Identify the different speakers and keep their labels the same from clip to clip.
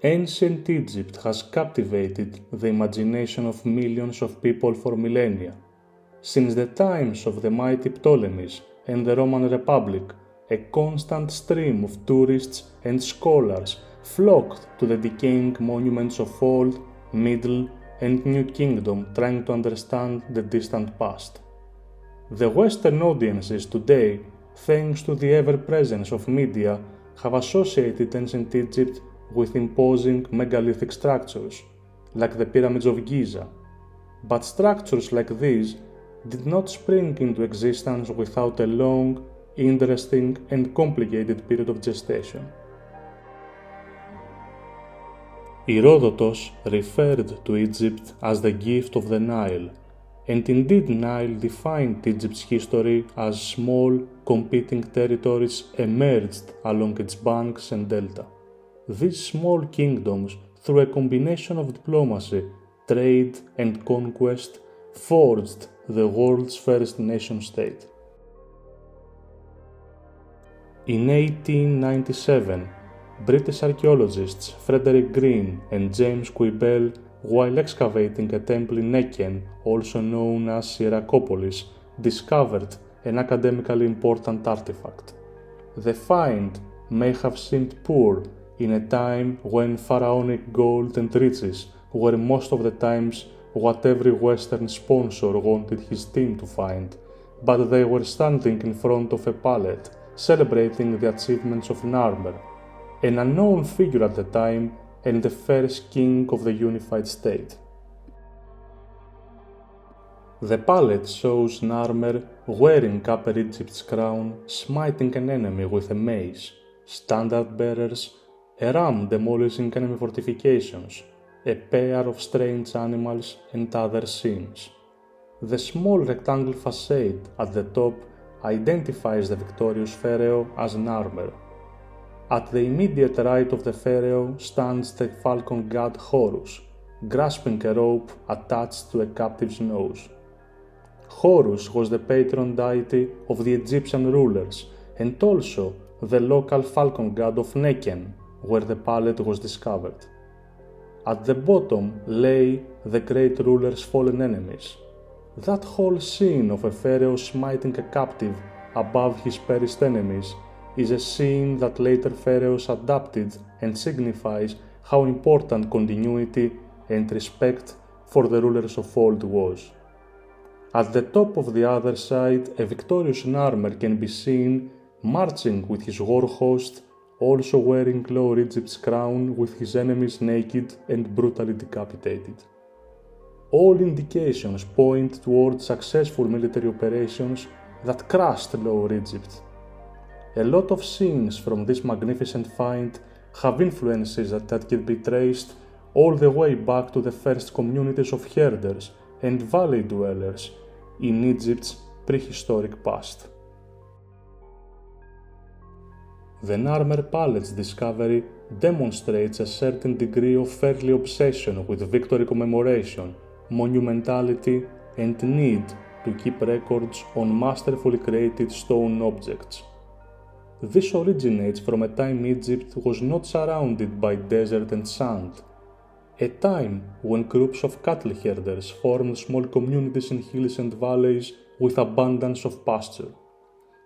Speaker 1: Ancient Egypt has captivated the imagination of millions of people for millennia. Since the times of the mighty Ptolemies and the Roman Republic, a constant stream of tourists and scholars flocked to the decaying monuments of Old, Middle, and New Kingdom trying to understand the distant past. The Western audiences today, thanks to the ever-presence of media, have associated ancient Egypt with imposing megalithic structures, like the pyramids of Giza. But structures like these did not spring into existence without a long, interesting, and complicated period of gestation. Herodotus referred to Egypt as the gift of the Nile, and indeed Nile defined Egypt's history as small, competing territories emerged along its banks and delta. These small kingdoms, through a combination of diplomacy, trade, and conquest, forged the world's first nation-state. In 1897, British archaeologists Frederick Green and James Quibell, while excavating a temple in Eken, also known as Hierakopolis, discovered an academically important artifact. The find may have seemed poor in a time when pharaonic gold and riches were most of the times what every Western sponsor wanted his team to find, but they were standing in front of a palette celebrating the achievements of Narmer, an unknown figure at the time and the first king of the unified state. The palette shows Narmer wearing Upper Egypt's crown, smiting an enemy with a mace, standard bearers, a ram demolishing enemy fortifications, a pair of strange animals, and other scenes. The small rectangle facade at the top identifies the victorious pharaoh as Narmer. At the immediate right of the pharaoh stands the falcon god Horus, grasping a rope attached to a captive's nose. Horus was the patron deity of the Egyptian rulers and also the local falcon god of Neken, where the palette was discovered. At the bottom lay the great ruler's fallen enemies. That whole scene of a pharaoh smiting a captive above his perished enemies is a scene that later pharaohs adapted and signifies how important continuity and respect for the rulers of old was. At the top of the other side, a victorious Narmer can be seen marching with his war host, also wearing Lower Egypt's crown with his enemies naked and brutally decapitated. All indications point towards successful military operations that crushed Lower Egypt. A lot of scenes from this magnificent find have influences that can be traced all the way back to the first communities of herders and valley dwellers in Egypt's prehistoric past. The Narmer palette's discovery demonstrates a certain degree of early obsession with victory commemoration, monumentality, and need to keep records on masterfully created stone objects. This originates from a time Egypt was not surrounded by desert and sand, a time when groups of cattle herders formed small communities in hills and valleys with abundance of pasture.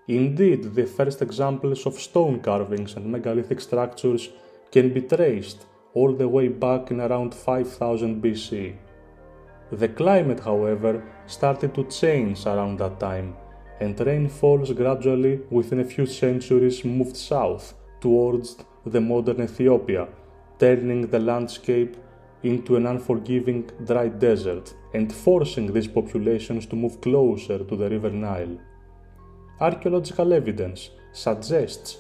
Speaker 1: Indeed, the first examples of stone carvings and megalithic structures can be traced all the way back in around 5000 BC. The climate, however, started to change around that time, and rainfalls gradually within a few centuries moved south towards the modern Ethiopia, turning the landscape into an unforgiving dry desert and forcing these populations to move closer to the river Nile. Archaeological evidence suggests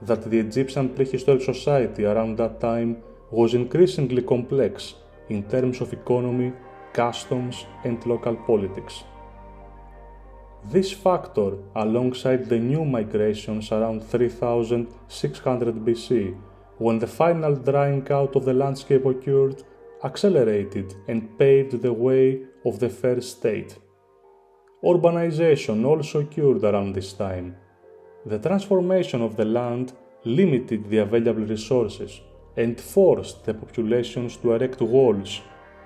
Speaker 1: that the Egyptian prehistoric society around that time was increasingly complex in terms of economy, customs, and local politics. This factor, alongside the new migrations around 3600 BC, when the final drying out of the landscape occurred, accelerated and paved the way of the first state. Urbanization also occurred around this time. The transformation of the land limited the available resources, and forced the populations to erect walls,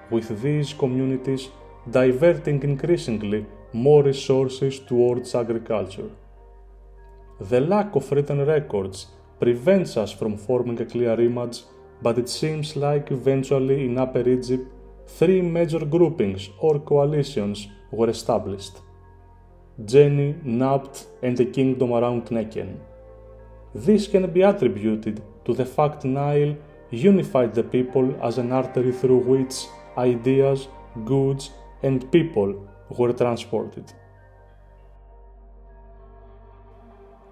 Speaker 1: with these communities diverting increasingly more resources towards agriculture. The lack of written records prevents us from forming a clear image, but it seems like eventually in Upper Egypt, three major groupings or coalitions were established: Geni, Nabt, and the kingdom around Nechen. This can be attributed to the fact Nile unified the people as an artery through which ideas, goods, and people were transported.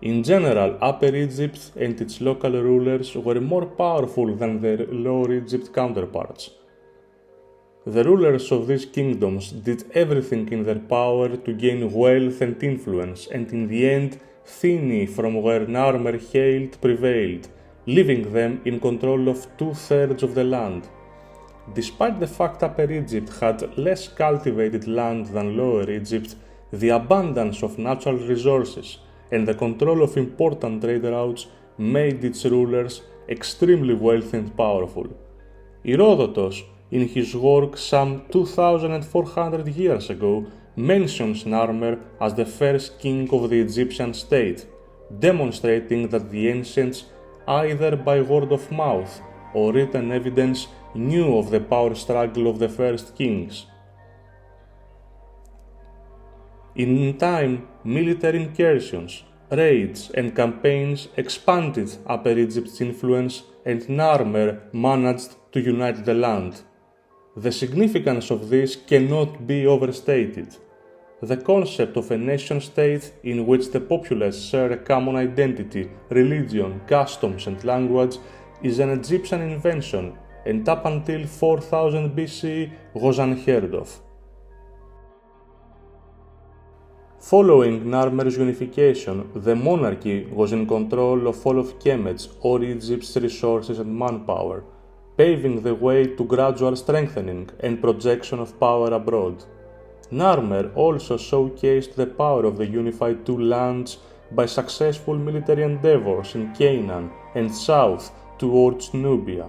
Speaker 1: In general, Upper Egypt and its local rulers were more powerful than their Lower Egypt counterparts. The rulers of these kingdoms did everything in their power to gain wealth and influence, and in the end, Thini, from where Narmer hailed, prevailed, leaving them in control of 2/3 of the land. Despite the fact Upper Egypt had less cultivated land than Lower Egypt, the abundance of natural resources and the control of important trade routes made its rulers extremely wealthy and powerful. Herodotus, in his work some 2,400 years ago, mentions Narmer as the first king of the Egyptian state, demonstrating that the ancients, either by word of mouth or written evidence, knew of the power struggle of the first kings. In time, military incursions, raids, and campaigns expanded Upper Egypt's influence, and Narmer managed to unite the land. The significance of this cannot be overstated. The concept of a nation-state in which the populace share a common identity, religion, customs, and language is an Egyptian invention, and up until 4000 BC was unheard of. Following Narmer's unification, the monarchy was in control of all of Kemet's or Egypt's resources and manpower, paving the way to gradual strengthening and projection of power abroad. Narmer also showcased the power of the unified two lands by successful military endeavors in Canaan and south towards Nubia,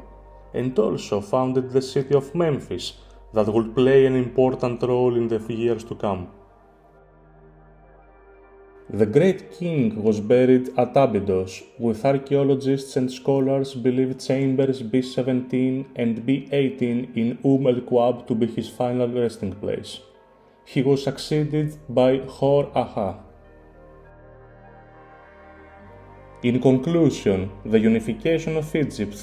Speaker 1: and also founded the city of Memphis that would play an important role in the years to come. The great king was buried at Abydos, with archaeologists and scholars believe chambers B17 and B18 in el-Quab to be his final resting place. He was succeeded by Hor-Aha. In conclusion, the unification of Egypt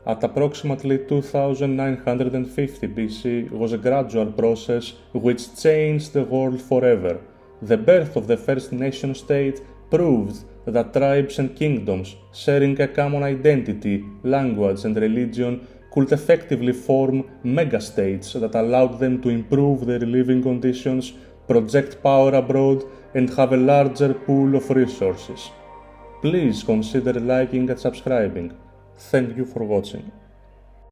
Speaker 1: at approximately 2950 BC was a gradual process which changed the world forever. The birth of the first nation-state proved that tribes and kingdoms sharing a common identity, language, and religion could effectively form megastates that allowed them to improve their living conditions, project power abroad, and have a larger pool of resources. Please consider liking and subscribing. Thank you for watching.